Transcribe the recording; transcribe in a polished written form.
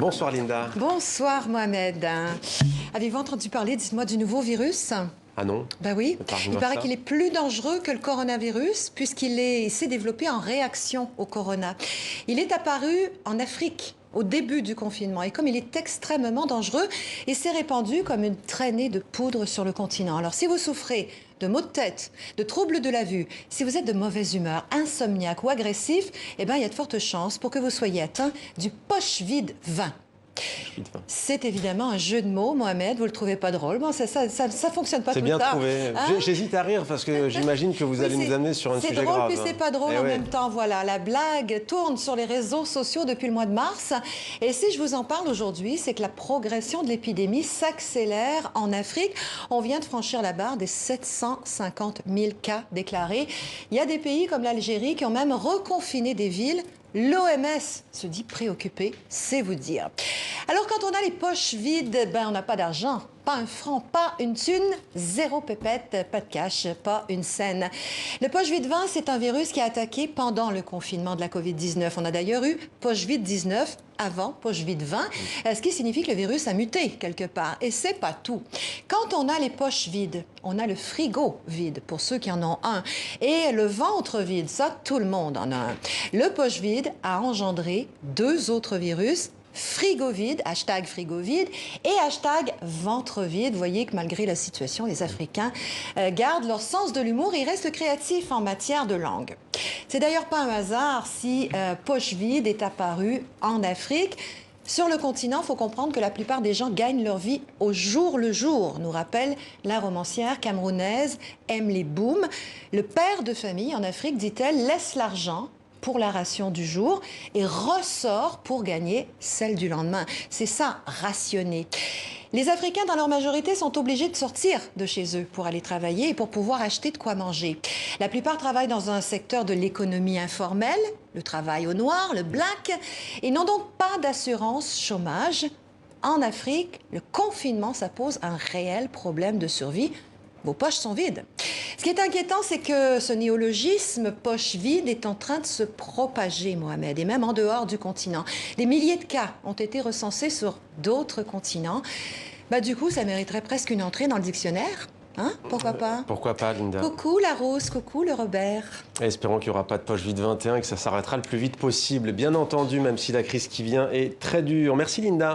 Bonsoir Linda. Bonsoir Mohamed. Avez-vous entendu parler, dites-moi, du nouveau virus? Ah non? Ben oui, il paraît qu'il est plus dangereux que le coronavirus puisqu'il s'est développé en réaction au corona. Il est apparu en Afrique au début du confinement et comme il est extrêmement dangereux, il s'est répandu comme une traînée de poudre sur le continent. Alors si vous souffrez de maux de tête, de troubles de la vue, si vous êtes de mauvaise humeur, insomniaque ou agressif, eh bien, il y a de fortes chances pour que vous soyez atteint du poche vide 20. C'est évidemment un jeu de mots, Mohamed. Vous le trouvez pas drôle? Bon, ça fonctionne pas tout le temps. C'est bien trouvé. Hein? J'hésite à rire parce que j'imagine que vous allez nous amener sur un sujet grave. C'est drôle, puis c'est pas drôle en même temps. Voilà, la blague tourne sur les réseaux sociaux depuis le mois de mars. Et si je vous en parle aujourd'hui, c'est que la progression de l'épidémie s'accélère en Afrique. On vient de franchir la barre des 750 000 cas déclarés. Il y a des pays comme l'Algérie qui ont même reconfiné des villes. L'OMS se dit préoccupée, c'est vous dire. Alors, quand on a les poches vides, ben, on n'a pas d'argent, pas un franc, pas une thune, zéro pépette, pas de cash, pas une scène. Le poche vide 20, c'est un virus qui a attaqué pendant le confinement de la COVID-19. On a d'ailleurs eu poche vide 19 avant poche vide 20, ce qui signifie que le virus a muté quelque part. Et c'est pas tout. Quand on a les poches vides, on a le frigo vide, pour ceux qui en ont un, et le ventre vide, ça, tout le monde en a un. Le poche vide a engendré deux autres virus, frigo vide, hashtag frigo vide, et hashtag ventre vide. Vous voyez que malgré la situation, les Africains gardent leur sens de l'humour et restent créatifs en matière de langue. C'est d'ailleurs pas un hasard si poche vide est apparu en Afrique. Sur le continent, il faut comprendre que la plupart des gens gagnent leur vie au jour le jour, nous rappelle la romancière camerounaise Emily Boom. Le père de famille en Afrique, dit-elle, laisse l'argent pour la ration du jour et ressort pour gagner celle du lendemain. C'est ça, rationner. Les Africains, dans leur majorité, sont obligés de sortir de chez eux pour aller travailler et pour pouvoir acheter de quoi manger. La plupart travaillent dans un secteur de l'économie informelle, le travail au noir, le black, et n'ont donc pas d'assurance chômage. En Afrique, le confinement, ça pose un réel problème de survie. Vos poches sont vides. Ce qui est inquiétant, c'est que ce néologisme poche vide est en train de se propager, Mohamed, et même en dehors du continent. Des milliers de cas ont été recensés sur d'autres continents. Bah, du coup, ça mériterait presque une entrée dans le dictionnaire. Hein? Pourquoi pas? Pourquoi pas, Linda? Coucou la Rose, coucou le Robert. Et espérons qu'il n'y aura pas de poche vide 21 et que ça s'arrêtera le plus vite possible. Bien entendu, même si la crise qui vient est très dure. Merci, Linda.